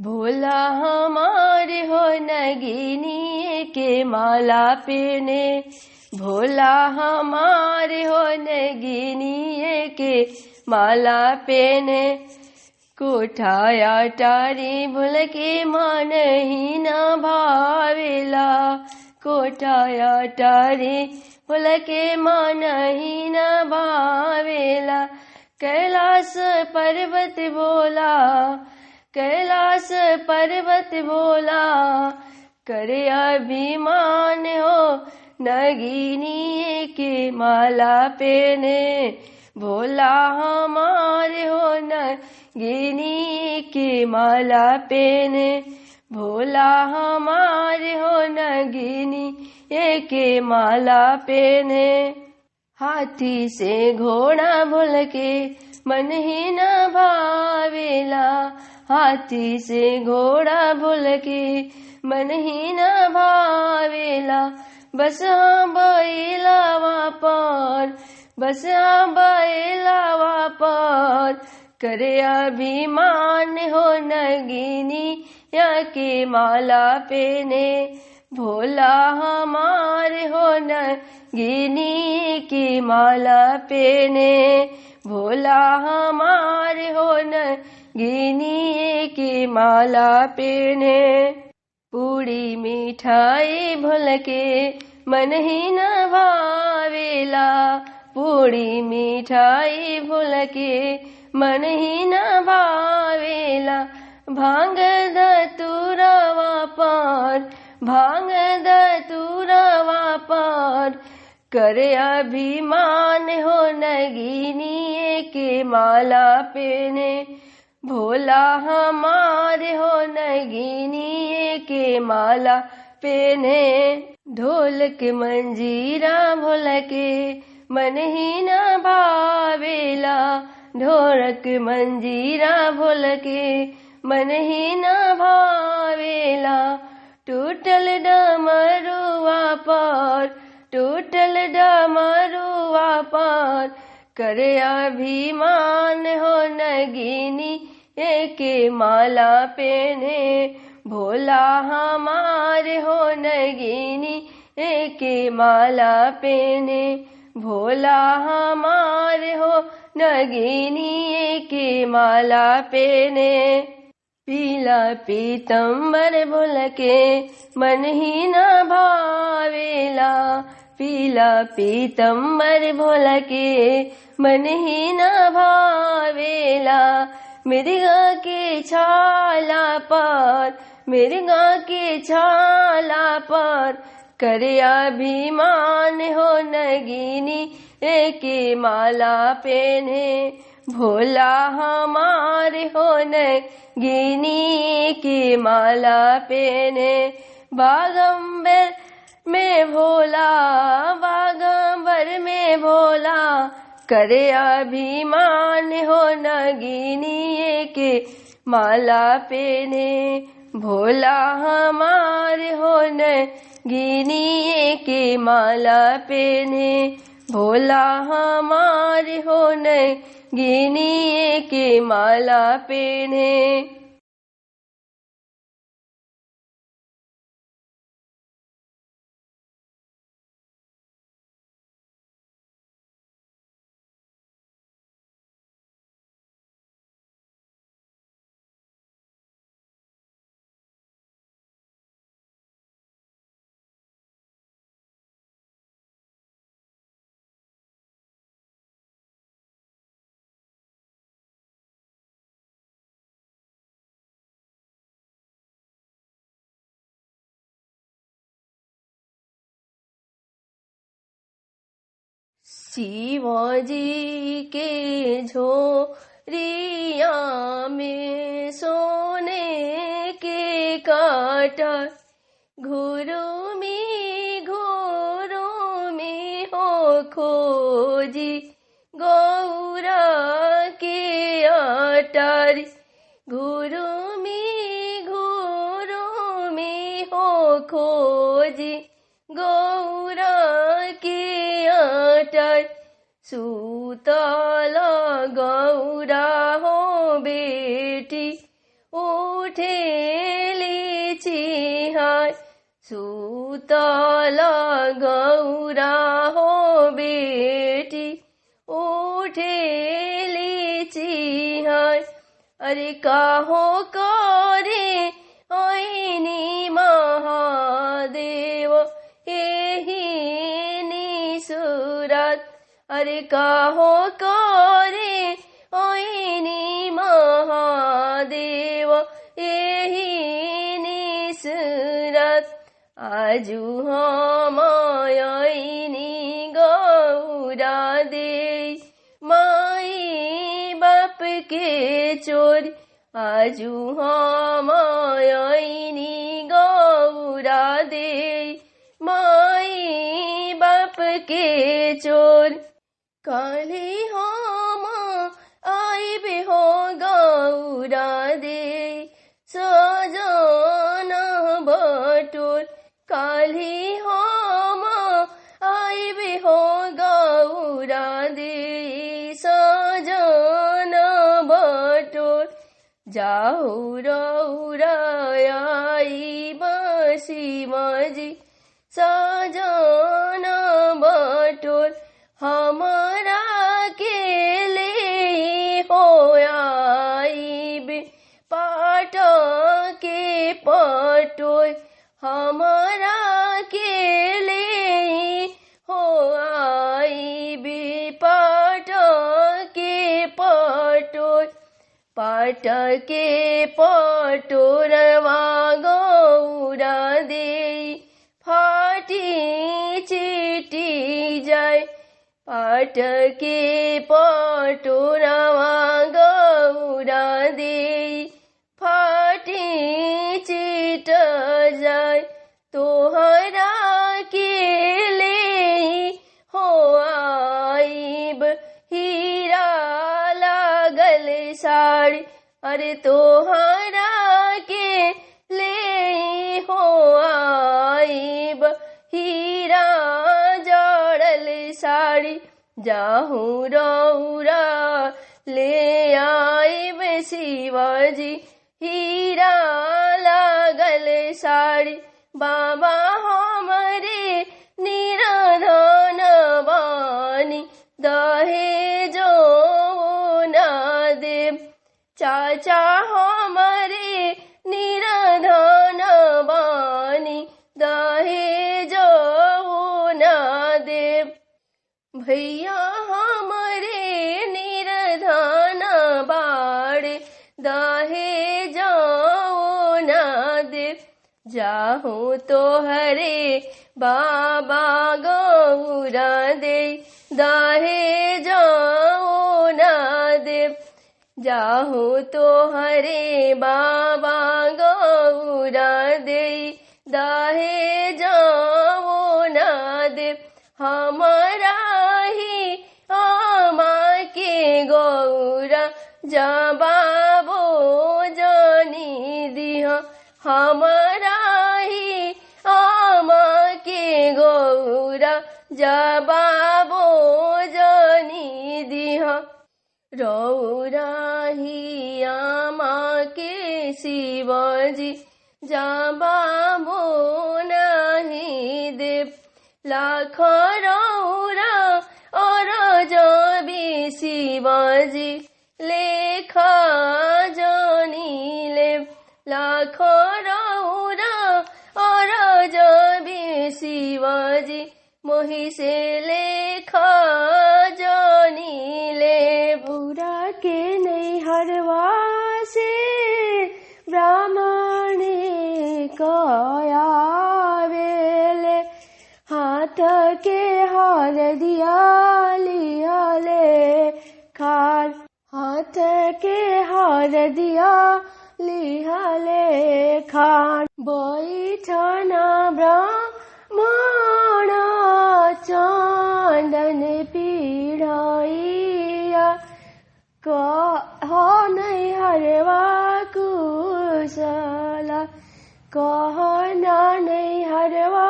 भोला हमारे हो नगिनी के माला पेने, भोला हमारे हो नगिनी के माला पेने। कोठाया टारी भूल के मन ही न भावेला, कोठाया टारी भूल के मन ही न भावेला। कैलाश पर्वत बोला, कैलाश पर्वत बोला, करे अभिमान हो नगिनी के माला पेने। भोला हमारे हो नगिनी के माला पेने, भोला हमारे हो नगिनी के माला पेने। हाथी से घोड़ा भूल के मन ही न भावेला, हाथी से घोड़ा भूल के मन ही न भावेला। बस बैलावा पर, बस बैलावा पर, करे अभिमान हो नगिनी के माला पेने। भोला हमारे हो नगिनी की माला पेने, भोला हमारे हो नगिनी की माला पेने। पूड़ी मिठाई भूल के मन ही न भावेला, पूड़ी मिठाई भूल के मन ही न भावेला। भांग धतूरवा पर, भांग धतूरवा पर, करे अभिमान हो नगिनी के माला पेने। भोला हमारे हो नगिनी के माला पेने। ढोलक मंजीरा भूल के मन ही न भावेला, ढोलक मंजीरा भूल के मन ही न भावेला। टूटल डमरुआ पर, टूटल डमरुआ पर, करे अभिमान हो नगिनी के माला पेने। भोला हमारे हो नगिनी के माला पेने, भोला हमारे हो नगिनी के माला पेने। पीला पीतम्बर भूल के मन ही न भावेला, पीला पीतम्बर भूल के मन ही न भावेला। मृगा के छाला पर, मृगा के छाला पर, करे अभिमान हो नगिनी के माला पेने। भोला हमारे हो नगिनी की माला पेने। बागंबर में भोला, बागंबर में भोला, करे अभिमान हो नगिनी के माला पेने। भोला हमारे हो नगिनी के माला पेने, भोला हमारे हो नगिनी के माला पेने। शिवाजी के झोरिया में सोने के काटा, घुरु में हो खोजी गौरा के अटारी। घुरु में हो खोजी गौरा के अटारी। सूतल गौरा हो बेटी उठ उठेली चिहाय सुतल गौरा हो बेटी उठेली चिहाय अरे काहो करे ऐनी महादेव एही निसुरत अरे काहो करे ऐनी महादेव एही निसुरत आजु हम ऐनी गौरा दे माई बाप के चोरी आजु हम ऐनी गौरा दे माई बाप के चोर काली हम आइबे हो गौरा दे सजन बटोर काली हम आइबे हो गौरा दे सजन बटोर जाऊ रौराई बसी मजी सजन बटोर हमारा के ले हो आईबे पाट के पटोर हमारा के ले हो आईबे पाट के पटोर पाट के पटोरवा गौरा दे फाटी चिटी जाय पाट के पटोरवा गौरा दे फाटी चिट जाय तोहरा के ले हो आईब हीरा लागल साड़ी अरे तोहरा के ले हो आईब हीरा जड़ल साड़ी जाहू रौरा ले आईब शिवाजी हीरा लागल साड़ी बाबा हमरे निराधन बानी दहेजो ना देव चाचा हमरे निराधन बानी दहेजो ना देव भैया हमरे निराधन बाड़े दहेजो ना देव जाहू तोहरे बाबा गौरा दे दहेजो ना देव जाहू तोहरे बाबा गौरा दे दहेजो ना देव हमारा ही आमा के गौरा जबाबो जानी दिहा हमारा ही आमा के गौरा जबाबो जानी दिहा रौरा ही आमा के शिवाजी जबाबो नहीं देव लाख रौरा और जबी शिवाजी लेखा जानी ले लाख रौरा और जबी शिवाजी मोहि से लेखा जानी ले बुरा के नहीं हरवा से ब्राह्मणे कया वेले हाथ के हार दिया लिया ले खार हाथ के हार दिया लिया ले खार बैठना ब्राह्मण चंदन पीढ़ाइया कह नहीं हरवा कुशला कह नहीं हरवा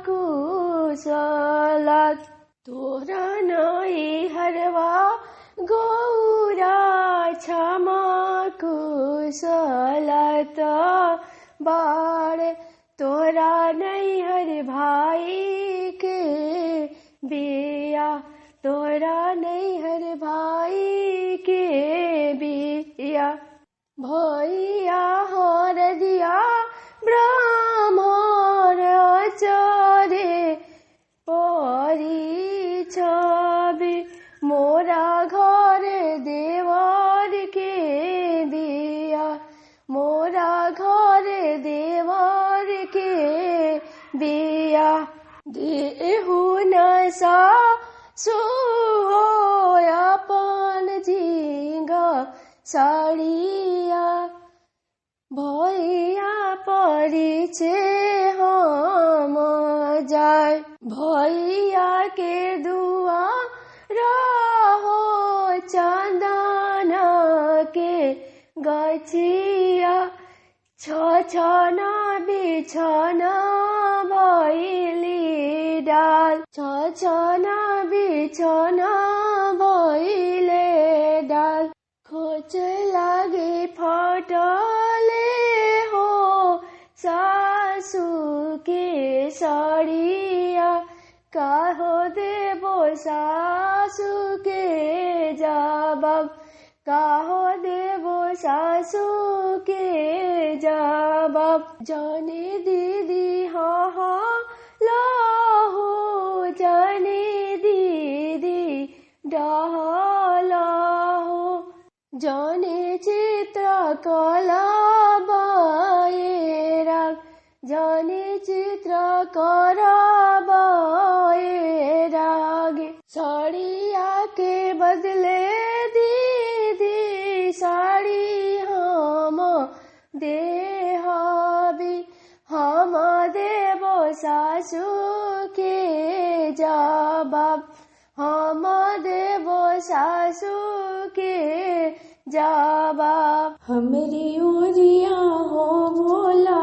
कुशला तोरा नहीं हरवा गौरा क्षमा कुशलत बारे तोरा नैहर भाई के बिया तोरा नैहर भाई के बिया भैया हरदिया ब्राह्मण चरे परी छवि मोरा घर देवर के बिया मोरा घर देवर के बिया देहु न सासु हो अपन झिंगा साड़िया भैया परिचय हम जाय भैया के दुआ रहो चंदन के गछिया छछना बिछना भइली डाल छछना बिछना भइले डाल खोज लागे फटले हो सासू के साड़िया काहो देबो सासू के जवाब काहो देबो सासू के जवाब जाने दीदी हाँ लहो जाने दीदी डहलहो जाने चित्रकला बाएरा जाने चित्रकला बाएरागे साड़िया के बदले दीदी साड़ी हम देहबी हम देबो सासू के जवाब हम देबो सासू के जवाब हमरी ओरिया हो भोला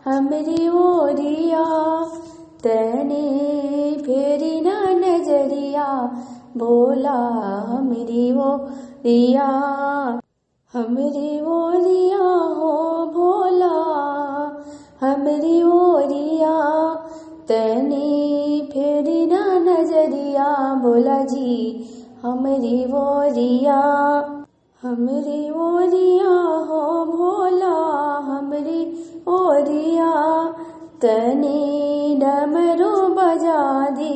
हमरी ओरिया तने फेरी ना नजरिया भोला हमरी ओरिया हमरी ओरिया हो भोला हमरी ओरिया तने फेरी ना नजरिया भोला जी हमरी ओरिया हमरी ओरिया हो भोला हमरी ओरिया तने डमरू बजा दे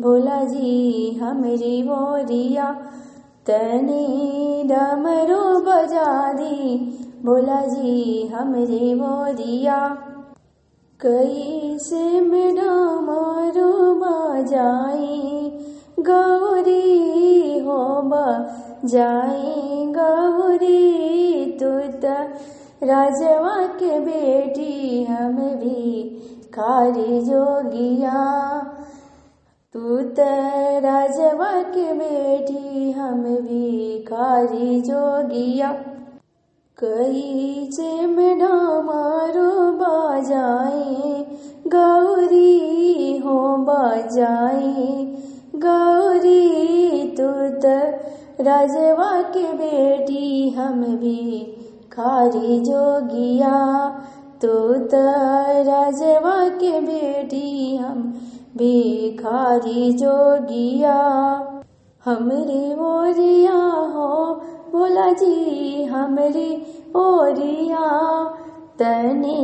भोला जी हमरी ओरिया तने डमरू बजा दे भोला जी हमरी ओरिया कैसे में डमरू बजाई गौरी हो बजाई गौरी तू राजवा के बेटी हम भी कारी जोगिया तू राजवा के बेटी हम भी कारी जोगिया कैसे में डमरू बजाए गौरी हो बजाए गौरी तू राजवा के बेटी हम भी खारी जोगिया तू राजवा के बेटी हम भी खारी जोगिया हमरी ओरिया हो भोला जी हमरी ओरिया तने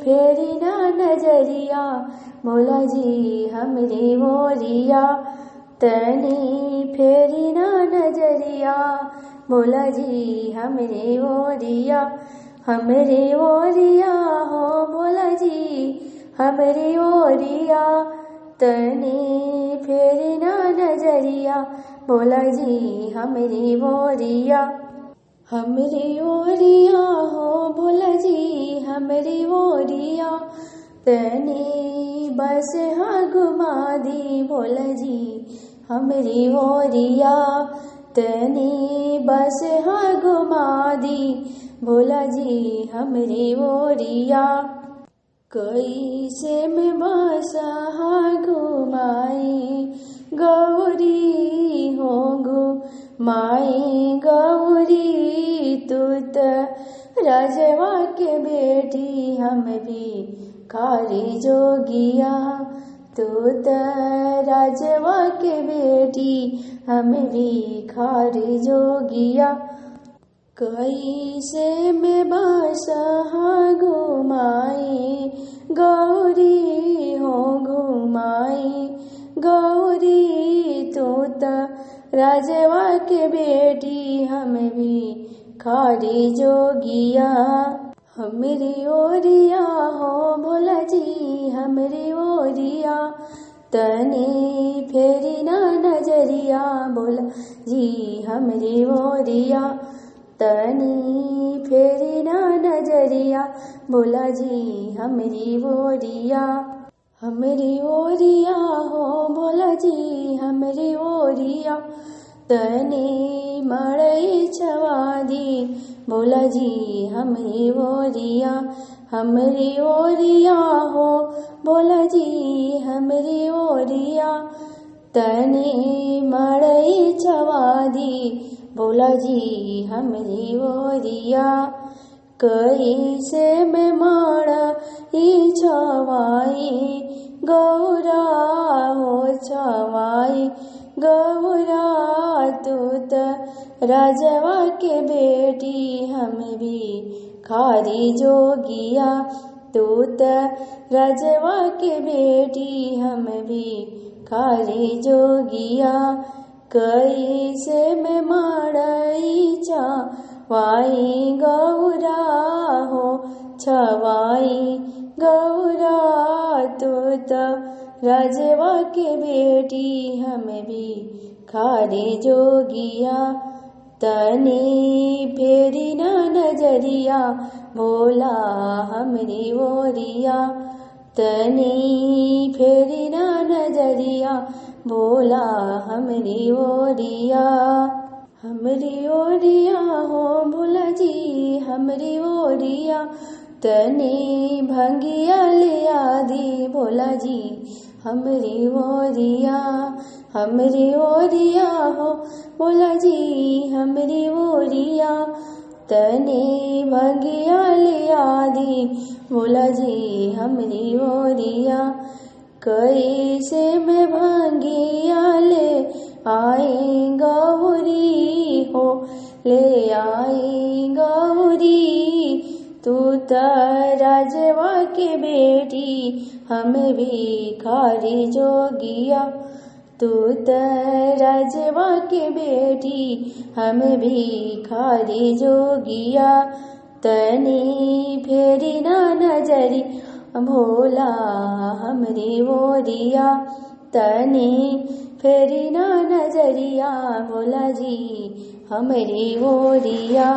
फेरी ना नजरिया भोला जी हमरी ओरिया तने फेरी ना नजरिया भोला जी हमरे ओरिया हो भोला जी हमरे ओरिया तने फेरी ना नजरिया भोला जी हमरे ओरिया हो भोला जी हमरे ओरिया तने बस हाँ घुमा दी भोला जी हमरी ओरिया तने बस हाँ घुमा दी भोला जी हमरी ओरिया कैसे में बस हाँ घुमाई गौरी हो माई गौरी तू त राजवा के बेटी हम भी खारी जोगिया, तू त राजवा के बेटी हम भी खारी जोगिया। कैसे में बादशाह घुमाई गौरी हो घुमाई गौरी, तू त राजवा के बेटी हम भी खारी जोगिया। हमरी ओरिया हो भोला जी हमरी ओरिया, तनी फेरी ना नजरिया भोला जी हमरी ओरिया, तनी फेरी ना नजरिया भोला जी हमरी ओरिया। हमरी ओरिया हो भोला जी हमरी ओरिया, तनी मड़ई छवादी भोला जी हमरी ओरिया। हमरी ओरिया हो भोला जी हमरी ओरिया, तनी मड़ई छवादी भोला जी हमरी ओरिया। कैसे में मड़ई छवाई गौरा हो छवाई गौरा, तू त राजवा के बेटी हम भी खारी जोगिया, तू त राजवा के बेटी हम भी खारी जोगिया। कैसे में मड़ई छवाई गौरा हो छवाई गौरा, तू त राजवा के बेटी हम भी खारी जोगिया। तनी फेरी ना नजरिया भोला हमरी ओरिया, तनी फेरी ना नजरिया भोला हमरी ओरिया। हमरी ओरिया हो भोला जी हमरी ओरिया, तनी भंगिया लिया दी भोला जी हमरी ओरिया। हमरी ओरिया हो भोला जी हमरी ओरिया, तनी भंगिया लिया दी भोला जी हमरी ओरिया। कैसे में भंगिया ले आई गौरी हो ले आई गौरी, तू त राजवा के बेटी हम भी खारी जोगिया, तू त राजवा के बेटी हम भी खारी जोगिया। तनी फेरी ना नजरी भोला हमरी ओरिया, तनी फेरी ना नजरिया भोला जी हमरी ओरिया।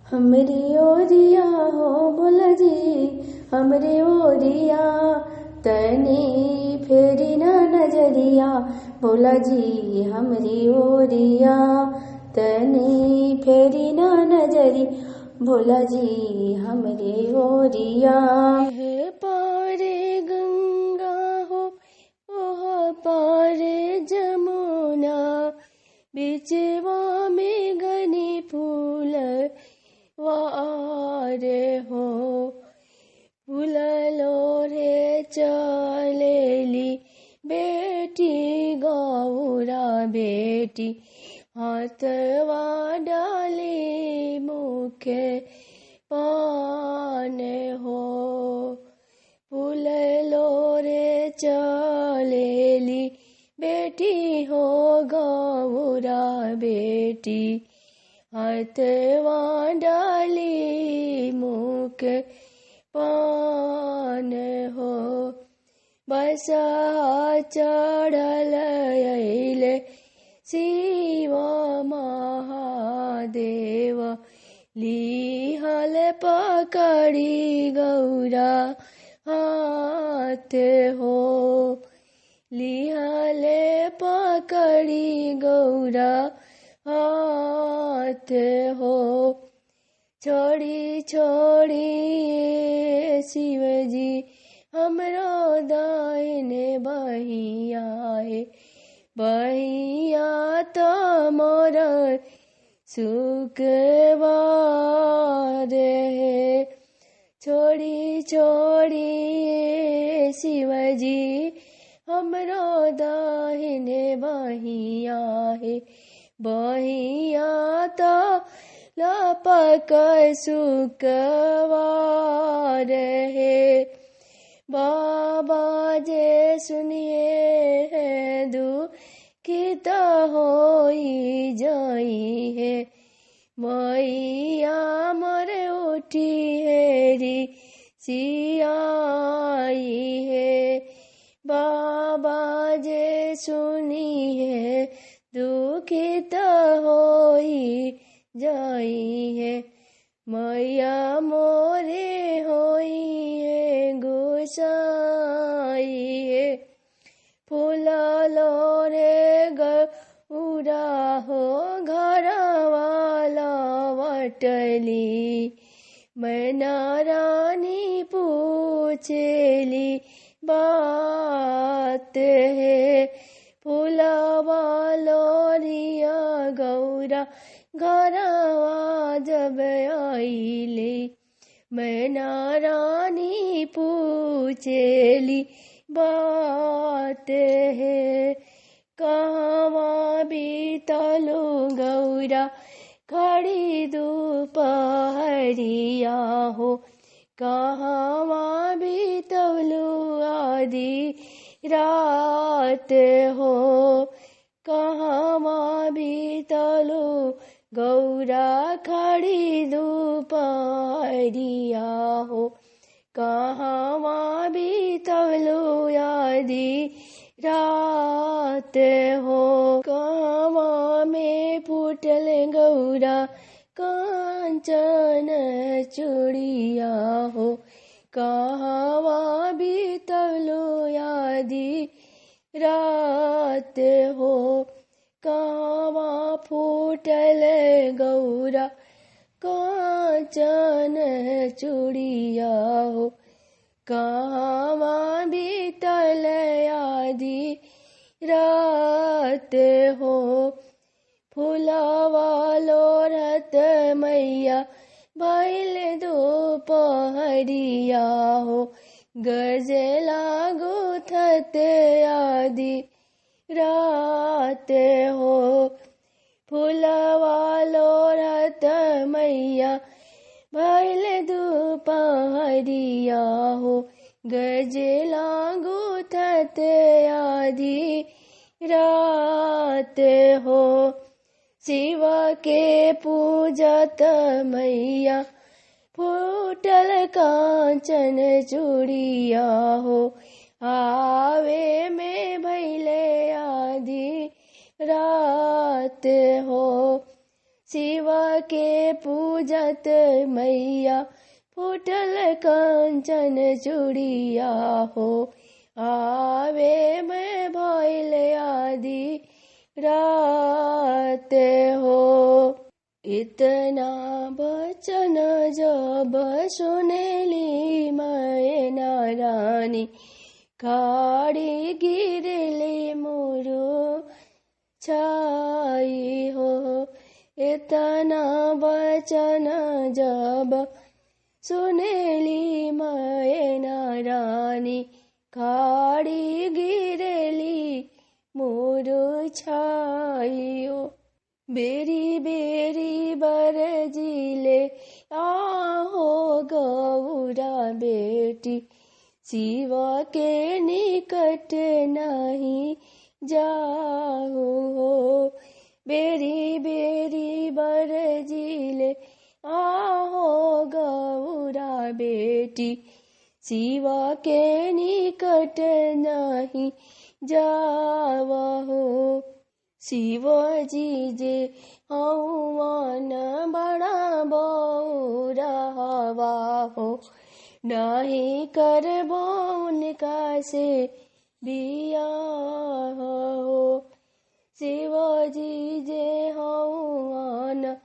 हमरी ओरिया हो भोला जी हमरी ओरिया, तनी फेरी ना नजरिया भोला जी हमरी ओरिया, तनी फेरी ना नजरी भोला जी हमरी ओरिया। है पारे गंगा हो ओह पारे जमुना, बिचवा में घनी फूल वारे हो, फूल लोरे चलेली बेटी गौरा बेटी, हाथवा डाली मुखे पान हो, फूल लोरे चलेली बेटी हो गौरा बेटी, हाथवा डाली मुख पान हो। बसा चढ़ल अइले शिव महादेव, लिहल पकड़ी गौरा हाथ हो, लिहल पकड़ी गौरा हाथ हो। छोड़ी छोड़ी शिवजी हमरो दाहिने बहिया है, बहिया तो मोर शुक्रवार है। छोड़ी छोड़ी शिवजी हमरो दाहिने बहिया है। बहिया तो लपक शुक्रवार है। बाबा जे सुनिए है दुखित होई जाई है। मैया मोर उठी है री सियाई है। बाबा जे सुनी है दुखित होई जाई है। मैया मोरे होई है गोसाई है। फूला लोरे गौरा हो घर वाला वटली। मैना रानी पूछेली बात है। फूला वालोरिया गौरा घरवा जब आईले। मैना रानी पूछेली बात है। कहवा बीतलो गौरा खड़ी दोपहरिया हो। कहवा बीतलो आधी रात हो। कहवा बीतलो गौरा खड़ी दोपहरिया हो। कहवा बीतलो आधी रात हो। कहवा में फूटल गौरा कांचन चूड़िया हो। कहवा बीतलो आधी रात हो। कहवा फूटल गौरा कांचन चूड़िया हो। कहवा बीतल आधी रात हो। फूलावा लोरत मैया भइल दोपहरिया हो। गजला गुथत आधी रात हो। फूलवा लोरत मैया भइल दोपहरिया हो। गजला गुथत आधी रात हो। शिव के पूजत मैया फूटल कांचन चूड़िया हो। आवे में भइले आधी रात हो। शिव के पूजत मैया फूटल कांचन चूड़िया हो। आवे में भइले आधी रात हो। इतना बचन जब सुनेली मैना रानी खाड़ी गिरले मोरो छाई हो। इतना बचन जब सुनेली मैना रानी खाड़ी गिरली मोरो छाइयो। बेरी बेरी बरजिले आहो गौरा बेटी। शिव के निकट नहीं जाओ हो। बेरी बेरी बरजिले आहो गौरा बेटी। शिव के निकट नहीं जावहो। शिव जी जे हवन बड़ा बौरा हवा हो। नहीं करबो उनका से बिया हो। शिव जी जे हवन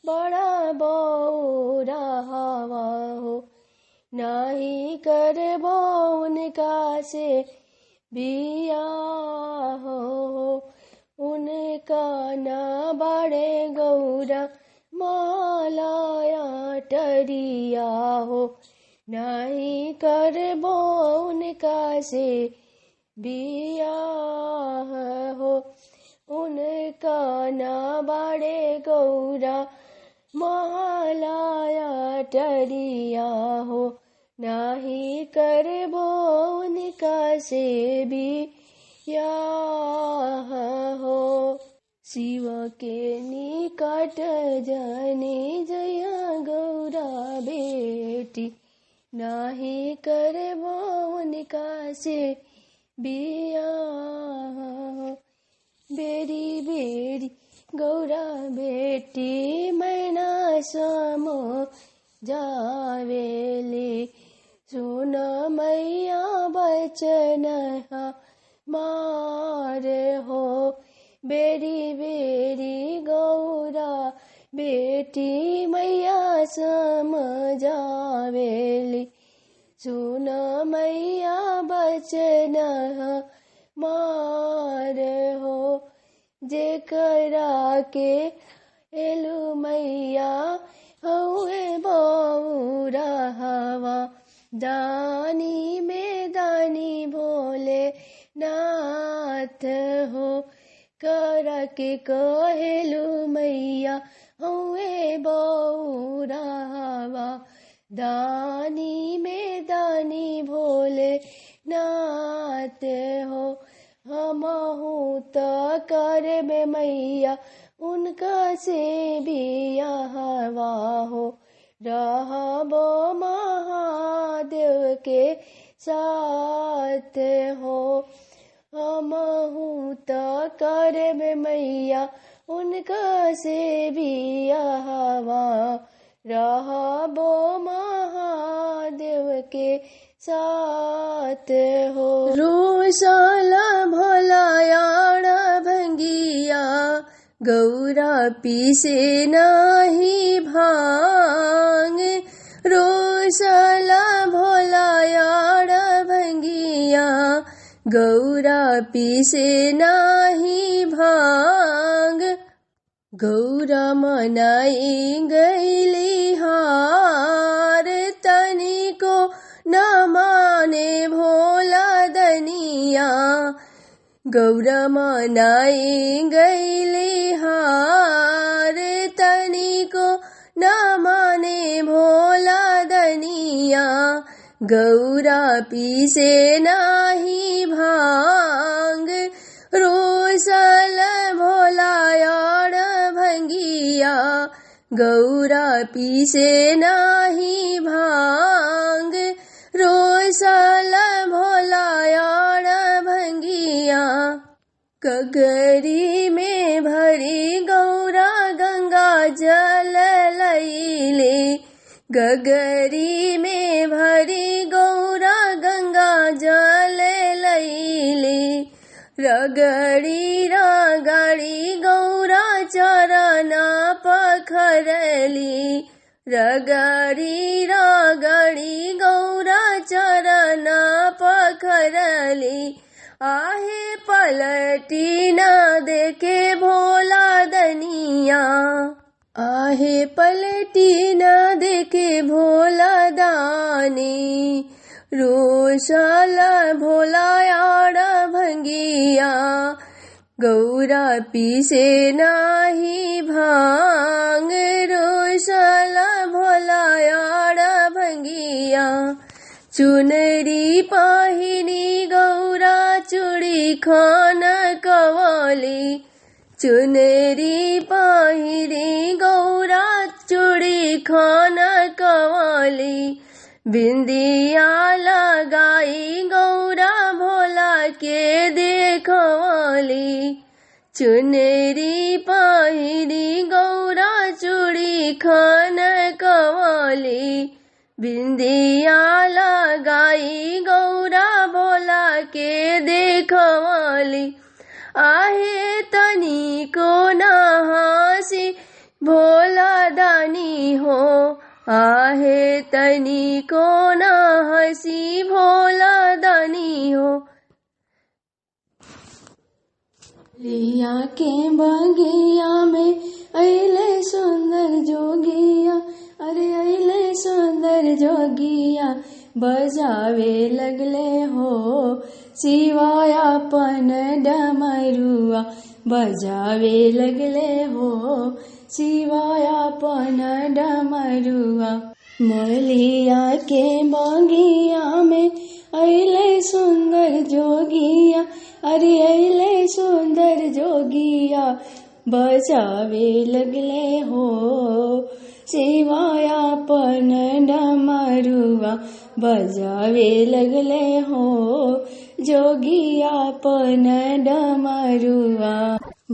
बड़ा बौरा हवा हो। नहीं करबो उनका से बिया हो। उनका ना बड़े गौरा अटरिया हो, नहीं करबो उनका से बियाह हो। उनका ना बाड़े गौरा महालाया अटरिया हो, नहीं करबो उनका से बियाह हो। शिव के निकट जाने जया गौरा बेटी, नाही करबो उनका से बियाह। बेरी बेरी गौरा बेटी मैना समो जावेले, सुन मैया बचन मार हो। बेरी बेरी गौरा बेटी मैया समझावेली, सुन मैया बचन मार हो। जेकरा के एलु मैया हउए बौरा हवा, दानी में दानी भोले नाथ हो। करा के कहेलु मैया हउए बौरा हवा, दानी में दानी भोले नाथ हो। हमहु त करबे मैया उनका से बियाहवा हो, रहबो महादेव के साथ हो। हमहु त करबे मैया उनका से बियाहवा, रहबो महादेव के साथ हो। रोशाला भोलायाण भंगिया, गौरा पीसे नाही भांग। रोशाला भोलायाण भंगिया, गौरा पीसे नाही भांग। गौरा मनाई गईली हार, तनिको न माने भोला दनिया। गौरा मनाई गईली हार, तनिको न माने भोला दनिया। गौरा पीसे नाही भांग, रोसल भोलायाण भंगिया। गौरा पीसे नाही भांग, रोसल भोलायाण भंगिया। गगरी में भरी गौरा गंगा जल लईले, गगरी में भरी गौरा गंगा जल लईले। रगड़ी रगड़ी गौरा चरण पखरली, रगड़ी रगड़ी गौरा चरण पखरली। आहे पलटी न देखे भोला दनिया, आहे पलटी न देखे भोला दानी। रोशाला भोलायाण भंगिया, गौरा पीसे नाही भांग। रोशाला भोलायाण भंगिया। चुनरी पाहिनी गौरा चूड़ी खान कवाली, चुनरी पाहिनी गौरा चूड़ी खान कवाली। बिंदिया लगाई गौरा भोला के देखवाली, चुनरी पाहिनी गौरा चूड़ी खान कवाली। बिंदिया लगाई गौरा भोला के देखवाली। आहे तनी को ना हंसी भोला दानी हो, आहे तनी को ना हंसी भोला दानी हो। लिया के बगिया में अइले सुंदर जोगिया, अरे अइले सुंदर जोगिया बजावे लगले हो शिवाय अपन डमरुआ बजावे लगले हो शिवाय अपन डमरुआ मलिया के बगिया में अइले सुंदर जोगिया अरे अइले सुंदर जोगिया बजावे लगले हो शिवाय अपन डमरुआ बजावे लगले हो जोगिया अपन डमरुआ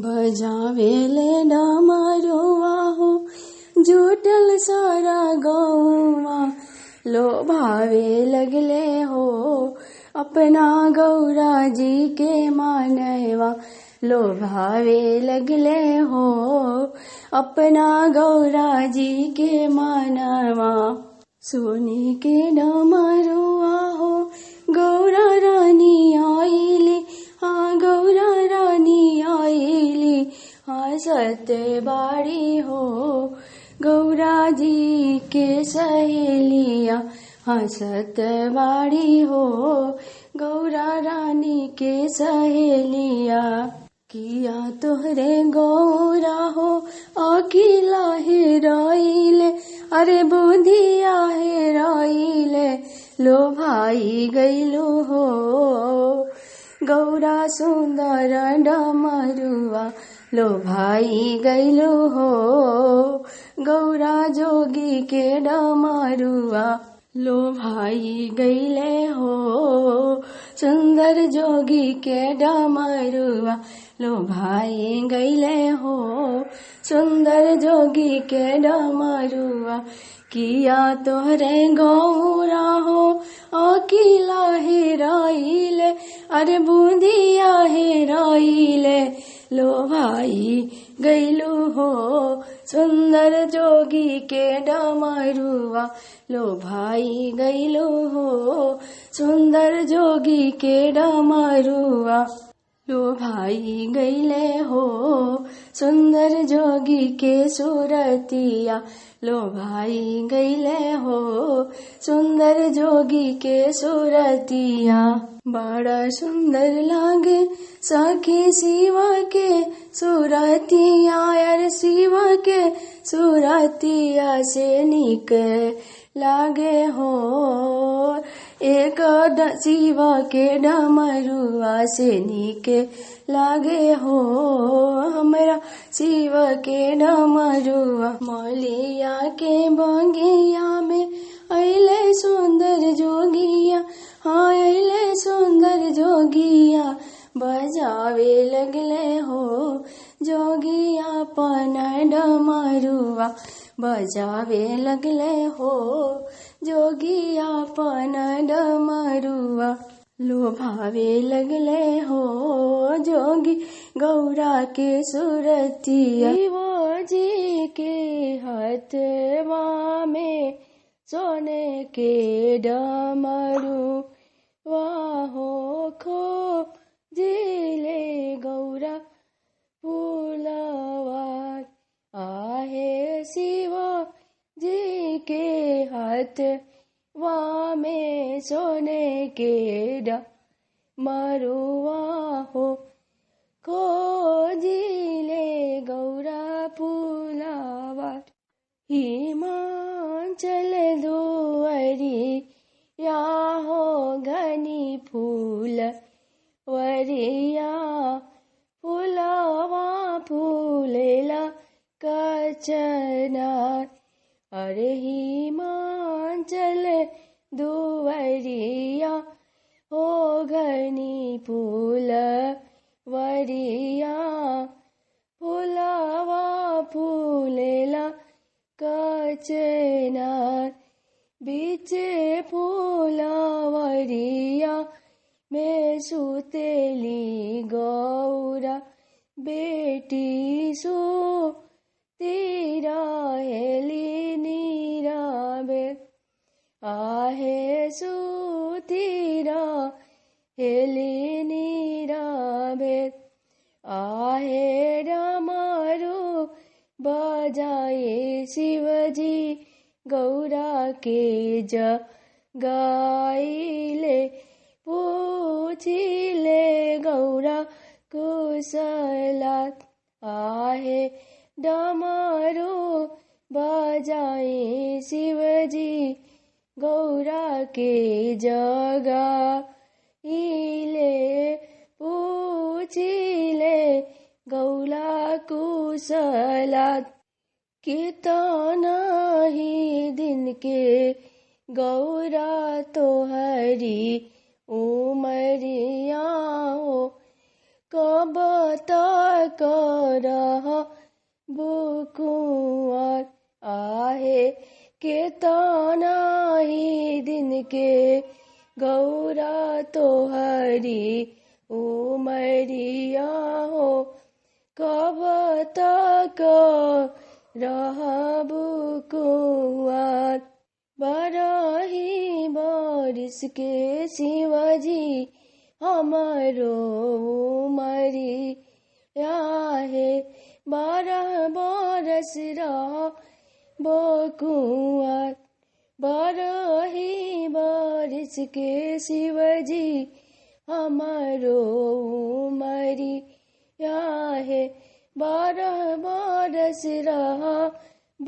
बजावे ले डमरुआ हो जुटल सारा गौवा लोभावे लगले हो अपना गौरा जी के मानवा लोभावे लगले हो अपना गौरा जी के मानवा सोने के डमरुआ हो गौरा रानी आईली हाँ गौरा रानी आईली हाँ सत्य बाड़ी हो गौरा जी के सहेलिया हाँ सत्य बाड़ी हो गौरा रानी के सहेलिया किया तोहरे गौरा हो अकेला हेराइले अरे बुधिया हेराइले लो भाई गैलू हो गौरा सुंदर डमरुआ लो भाई गैलू हो गौरा जोगी के डमरुआ लो भाई गैले हो सुंदर जोगी के डमरुआ लो भाई गैले हो सुंदर जोगी के डमरुआ किया तोहरे गौरा हो अकेला हेराइले अरे बुधिया हेराइले लो भाई गैलू हो सुंदर जोगी के डमरुआ लो भाई गैलू हो सुंदर जोगी के डमरुआ लो भाई गैले हो सुंदर जोगी के सूरतिया लो भाई गैले हो सुंदर जोगी के सूरतिया बड़ा सुंदर लागे सखी शिवा के सूरतिया यार शिवा के सूरतिया से निक लागे हो एक शिवा के डमरुआ से निके लागे हो हमरा शिव के डमरुआ मलिया के बगिया में अइले सुंदर जोगिया हाँ अइले सुंदर जोगिया बजावे लगले हो जोगिया अपन डमरुआ बजावे लगले हो जोगिया अपन डमरुआ लोभावे लगले हो जोगी गौरा के सूरतिया वो जी के हाथवा में सोने के डमरू वाहो खो जिले गौरा फूलवार आहे शिव जी के हाथ में सोने के डमरुआ हो खोजिले गौरा फूलवार हिमाचल दुआरी या हो घनी फूल वरिया फुलवा फूलेला कचना अरे हिमाचल दुवरिया हो घनी फूल वरिया फुलवा फूलेला कचना बीच फूलवरिया में सुतेली गौरा बेटी सु तेरा हेली नीरा बे आहे सु तेरा हेली नीरा बे आहे डमरू बजाए शिवजी गौरा के जगाइले पूछिले गौरा कुशलात आहे डमरू बजाए शिवजी गौरा के जगाइले पूछिले गौरा कुशलात कितना ही दिन के गौरा तोहरी उमरिया हो कब तक बुकुआर आहे कितना ही दिन के गौरा तोहरी उमरिया हो कब तक बुकुआर बरही बारिश के शिवजी हमारो उमरिया है 12 बरस बुकुआर बरही बारिश के शिवजी हमारो उमरिया है 12 बरस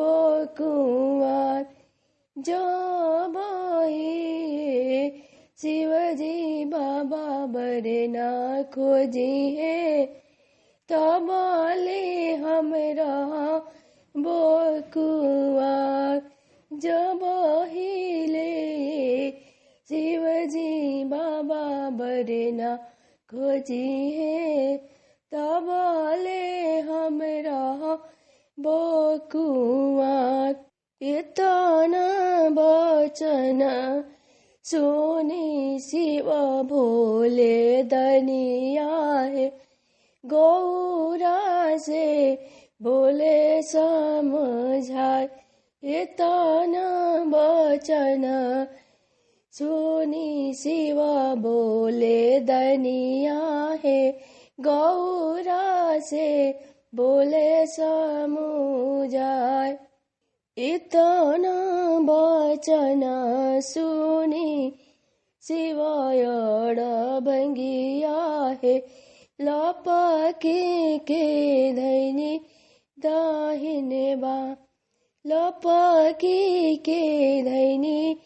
बुकुआर जब शिवजी बाबा बरना खोजी है तब ले हमरा बुकुआर जब हिले शिवजी बाबा बरना खोजी है तब ले हमरा बुकुआर इतना वचन सुनी शिव भोले दनिया है गौरा से बोले समझाए इतना वचन सुनी शिव बोले दनिया है गौरा से बोले समझाए इतना वचन सुनी शिवायड़ भंगिया है लपके के धैनी दाहिने बा लपके के धैनी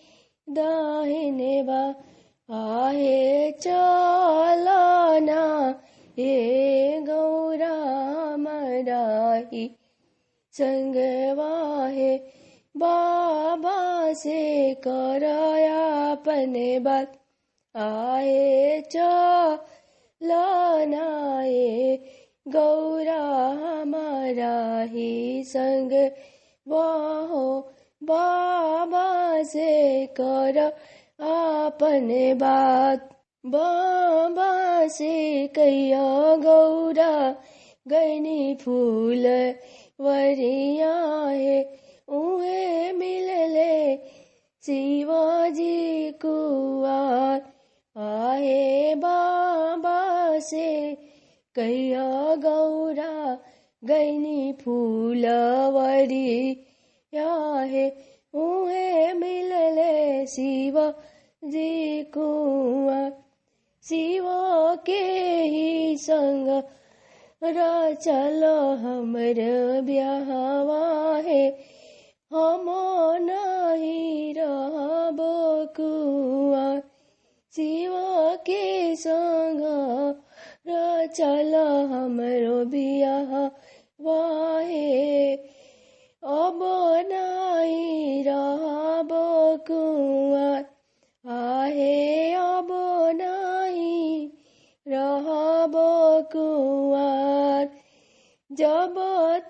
दाहिने बा आहे चलना ये गौरा मराही संगवा है बाबा से कराया अपने बात आए चलना ये गौरा हमारा ही संग वाहो बाबा से कर अपने बात बाबा से कैया गौरा गैनी फूल वरिया है उहे मिलले शिवाजी कुआर आहे बाबा से कैया गौरा गैनी फूलवरिया है उहे मिलले शिवाजी कुआर शिव के ही संग चलो हमर ब्याहवा है हम नहीं रहबो कुआर शिव के संग चलो हमरो ब्याहवा है अब नहीं रहबो कुआर आहे अब नहीं रहबो कुआर जब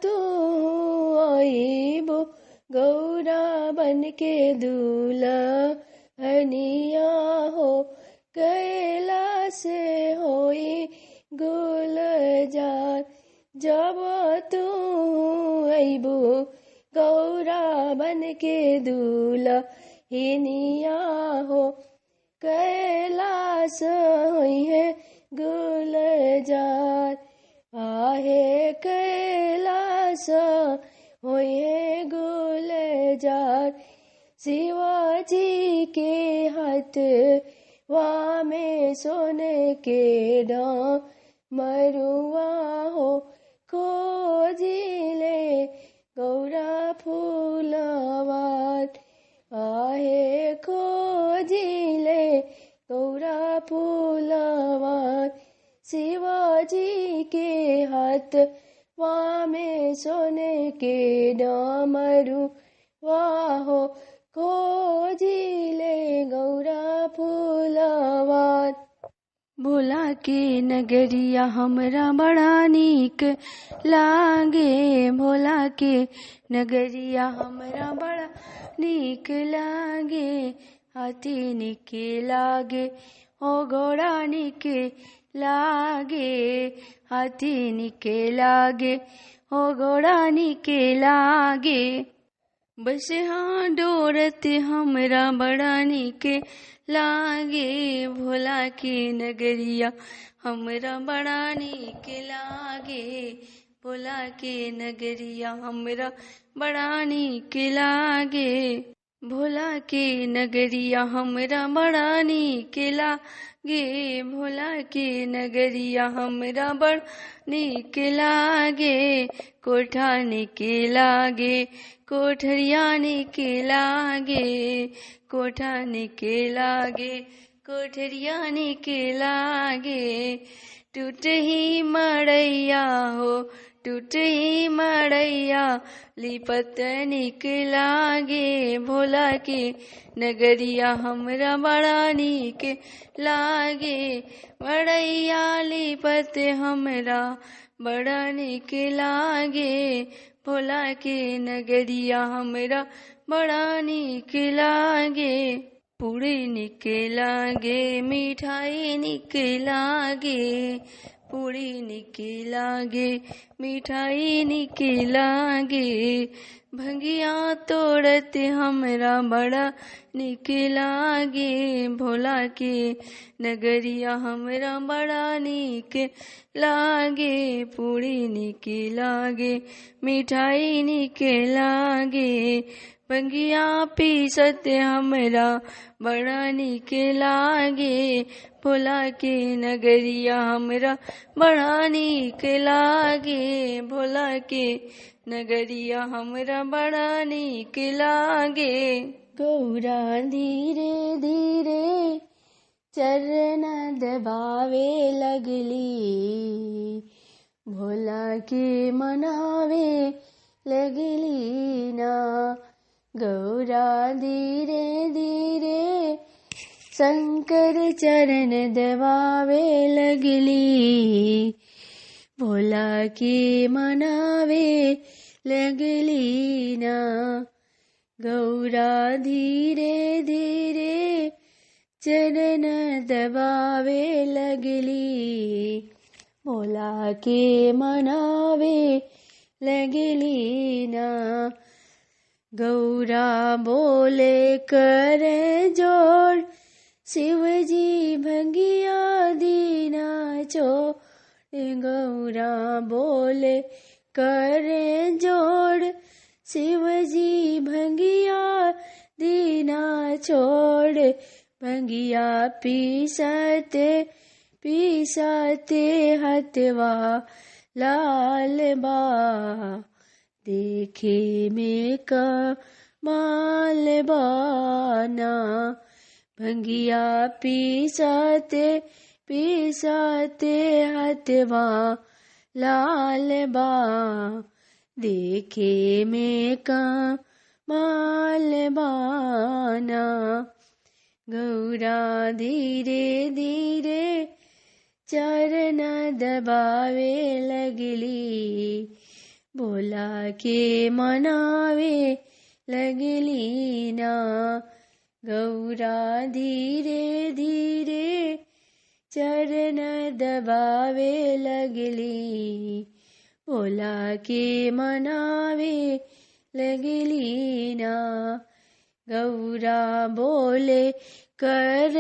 तू आईबो गौरा बन के दुल्हनिया हो कैलाश होई गुलजार जब तू आईबो गौरा बन के दुल्हनिया हो कैलाश होई है गुलजार आहे कैलाश होई है गुलजार शिवाजी के हाथ में सोने के डमरुआ हो खोजिले गौरा फूलवात आहे खोजिले गौरा फूलवात शिवाजी के हाथ में सोने के डमरुआ हो खोजिले गौरा फूलवात भोला के नगरिया हमरा बड़ा नीक लागे भोला के नगरिया हमरा बड़ा नीक लागे हाथी निके लागे ओ घोड़ा निके लागे हाथी निके लागे ओ घोड़ा निके लागे बस हाँ डोरत हमरा बड़ा निके लागे भोला के नगरिया हमरा बड़ा नीक लागे भोला के नगरिया हमरा बड़ा नीक लागे भोला के नगरिया हमरा बड़ा नीक लागे भोला के नगरिया हमरा बड़ा नीक लागे कोठा निके लागे कोठरिया निके लागे कोठा निके लागे कोठरिया निके लागे टूटही मड़ैया हो टूटही मड़ैया लिपत निक लागे भोला के नगरिया हमरा बड़ा नीक लागे मड़ैया लिपत हमरा बड़ा नीक लागे भोला के नगरिया हमरा बड़ा नीक लागे पूरी नीक लागे मिठाई नीक लागे पूरी नीक लागे मिठाई नीक लागे भंगिया तोड़त हमरा बड़ा नीक लागे भोला के नगरिया हमरा बड़ा नीक लागे पूरी नीक लागे मिठाई नीक लागे भंगिया पीसत हमरा बड़ा नीक लागे भोला के नगरिया हमरा बड़ा नीक लागे भोला के नगरिया हमरा बड़ा नीक लागे गौरा धीरे धीरे चरण दबावे लगली भोला के मनावे लगली ना गौरा धीरे धीरे शंकर चरण दबावे लगली भोला के मनावे लगली ना गौरा धीरे धीरे चरण दबावे लगली भोला के मनावे लगली ना गौरा बोले कर जोड़ शिवजी भंगिया दीना छोड़ गौरा बोले कर जोड़ शिवजी भंगिया दीना छोड़ भंगिया पीसते पीसते हथवा लाल बा देखे में कमाल बाना भंगिया पीसते पीसते हथवा लाल बा देखे में कमाल बाना गौरा धीरे धीरे चरण दबावे लगली भोला के मनावे लगली ना गौरा धीरे धीरे चरण दबावे लगली भोला के मनावे लगली ना गौरा बोले कर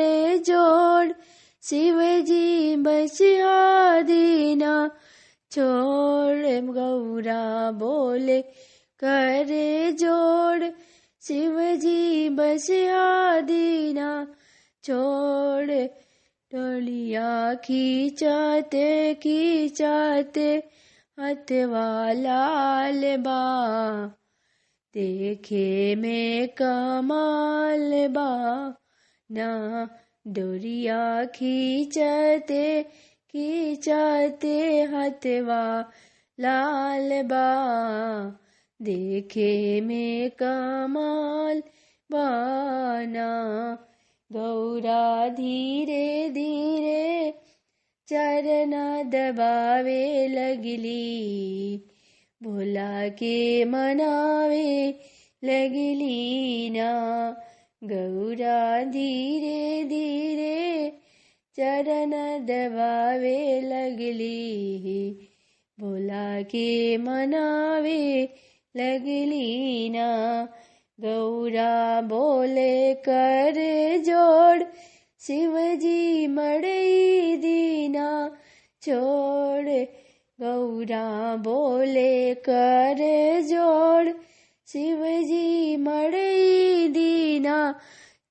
जोड़ शिवजी बचा दीना छोड़ गौरा बोले कर जोड़ शिव जी बसिया दीना छोड़ डोलिया खींचाते खींचाते हथवा लाल बा देखे में कमाल बा ना डोरिया खींचते खींचते हथवा लाल बा देखे में कमाल बाना गौरा धीरे धीरे चरण दबावे लगली भोला के मनावे लगली ना गौरा धीरे धीरे चरण दबावे लगली भोला के मनावे लगली ना गौरा बोले कर जोड़ शिवजी मड़ई दीना छोड़ गौरा बोले कर जोड़ शिवजी मड़ई दीना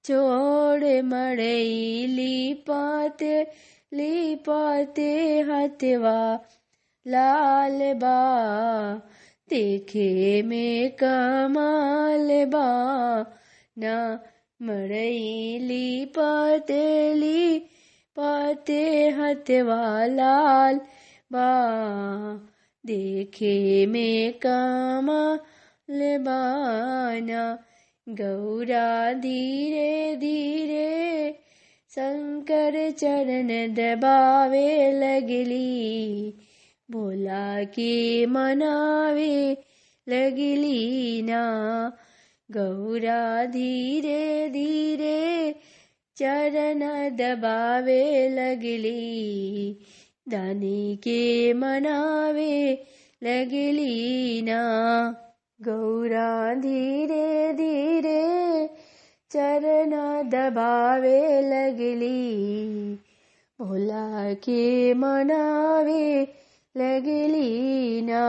छोड़ मड़ई लिपाते हथवा लाल बा देखे में कमाल बा ना मड़ई लिपाते हथवा लाल बा देखे में कमाल बा ना गौरा धीरे धीरे शंकर चरण दबावे लगली भोला के मनावे लगली ना गौरा धीरे धीरे चरण दबावे लगली दानी के मनावे लगली ना गौरा धीरे धीरे चरण दबावे लगली भोला के मनावे लगली ना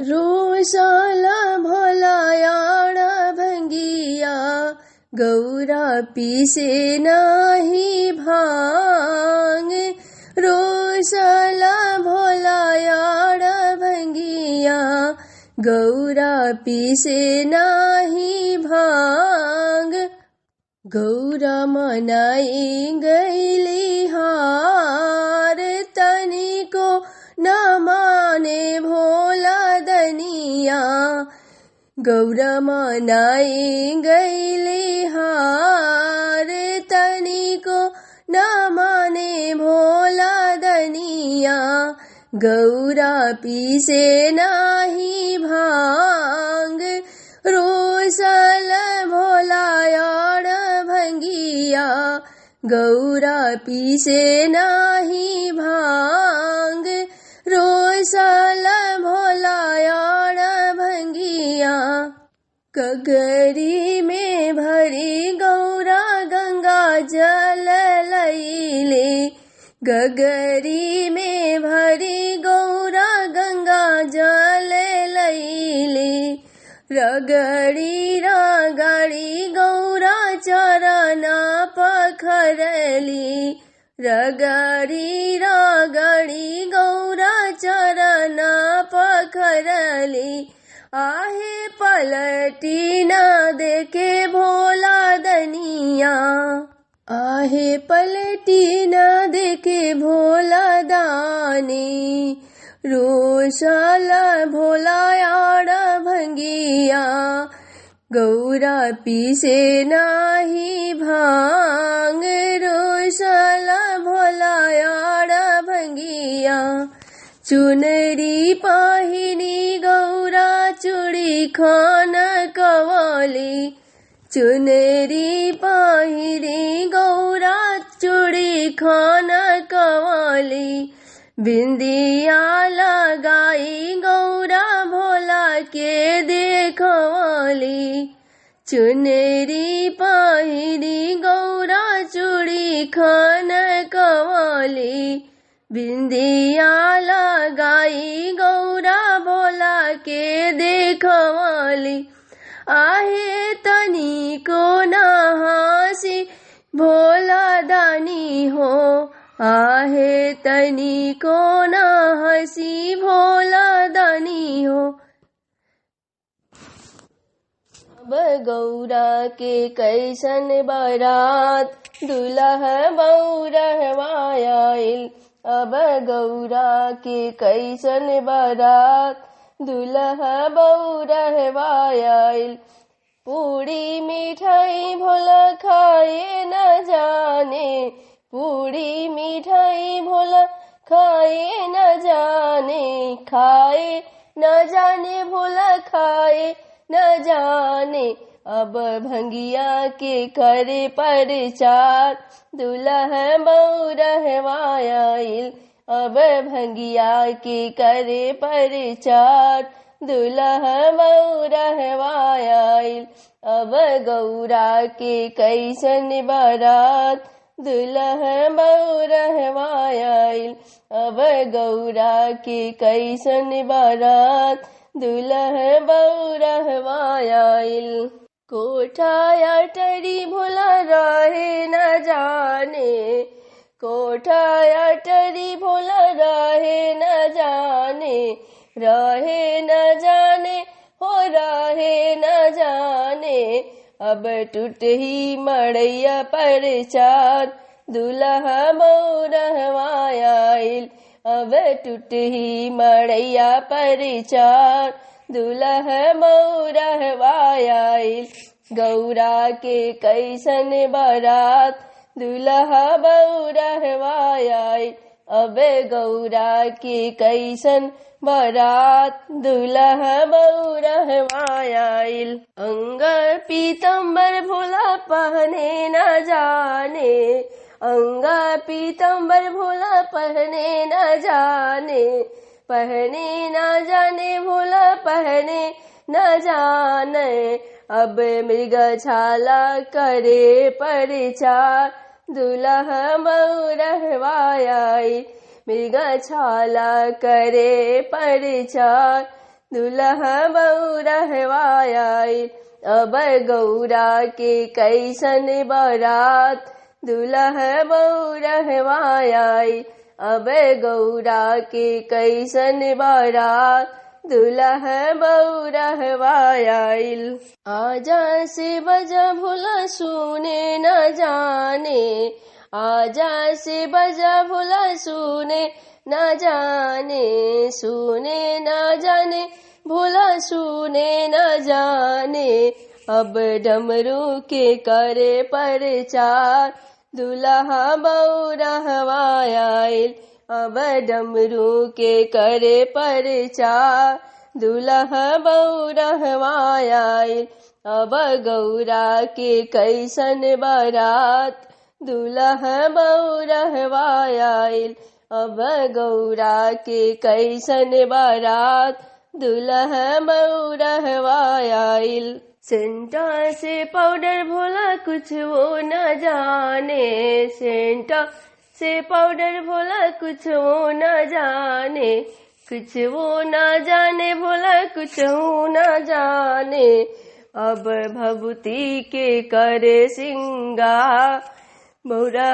रोशाला भोला याड़ भंगिया गौरा पीसे नाही भांग रोशाला भोला याड़ भंगिया गौरा पीसे नाही भांग गौरा मनाई गईली हार तनी को न माने भोला दनिया गौरा मनाई गईली हार तनी को न माने भोला दनिया गौरा पीसे नाही भांग रोसल भोला याड़ भंगिया गौरा पीसे नाही भांग रोसल भोला याड़ भंगिया गगरी में भरी गौरा गंगा जल लईले गगरी में भरी गौरा गंगा जल लईले रगड़ी रगड़ी गौरा चरण पखरली रगड़ी रगड़ी गौरा चरण पखरली आहे पलटी न देखे भोला दनिया आहे पलटी न देखे भोला दानी रोशाला भोला याड़ भंगिया गौरा पीसे नाही भांग रोशाला भोला याड़ भंगिया चुनरी पाहिनी गौरा चूड़ी खान कवाली चुनरी पाहिनी गौरा चूड़ी खान कवाली बिंदिया लगाई गौरा भोला के देखवाली चुनरी पाहिनी गौरा चूड़ी खान कवाली बिंदिया लगाई गौरा भोला के देखवाली आहे तनी भोला दानी हो, आहे तनी को ना हंसी भोला दानी हो। अब गौरा के कैसन बारात, दुल्हा बौरहवायाइल। अब गौरा के कैसन बारात, दुल्हा बौरहवायाइल। पूरी मिठाई भोला खाए न जाने, पूरी मिठाई भोला खाए न जाने, खाए न जाने भोला खाए न जाने। अब भंगिया के करे प्रचार, दुल्हा बौरहवायाइल। अब भंगिया के करे प्रचार, दुल्हा बौरहवायाइल। अब गौरा के कैसन बारात, दुल्हा बौरहवायाइल। अब गौरा के कैसन बारात, दुल्हा बौरहवायाइल। कोठा अटरी भोला रहे न जाने, कोठा अटरी भोला रहे न जाने, रहे न जाने हो रहे न जाने। अब टूट ही मड़ैया प्रचार, दुल्हा बौरहवायाइल। अब टूट ही मड़ैया प्रचार, दुल्हा बौरहवायाइल। गौरा के कैसन बारात, दुल्हा बौरहवायाइल। अब गौरा के कैसन बारात, दुल्हा बौरहवायाइल। अंग पीतम्बर भोला पहने न जाने, अंग पीतम्बर भोला पहने न जाने, पहने न जाने भोला पहने न जाने। अब मृग छाला करे प्रचार, दुल्हा बौरहवायाइल। मृग छाला करे प्रचार, दुल्हा बौरहवायाइल। अब गौरा के कैसन बारात, दुल्हा बौरहवायाइल। अब गौरा के कैसन बारात, दुल्हा बौरहवायाइल। आजा से बजा भोला सुने न जाने, आजा से बजा भोला सुने न जाने, सुने न जाने भोला सुने न जाने। अब डमरू के करे प्रचार, दुल्हा बौरहवायाइल। अब डमरू के करे प्रचार, दुल्हा बौरहवायाइल। अब गौरा के कैसन बारात, दुल्हा बौरहवायाइल। अब गौरा के कैसन बारात, दुल्हा बौरहवायाइल। सेंटा से पाउडर भोला कुछ वो न जाने, सेंटा से पाउडर भोला कुछ वो न जाने, कुछ वो न जाने भोला कुछ वो न जाने। अब भभूति के करे सिंगार, बौरा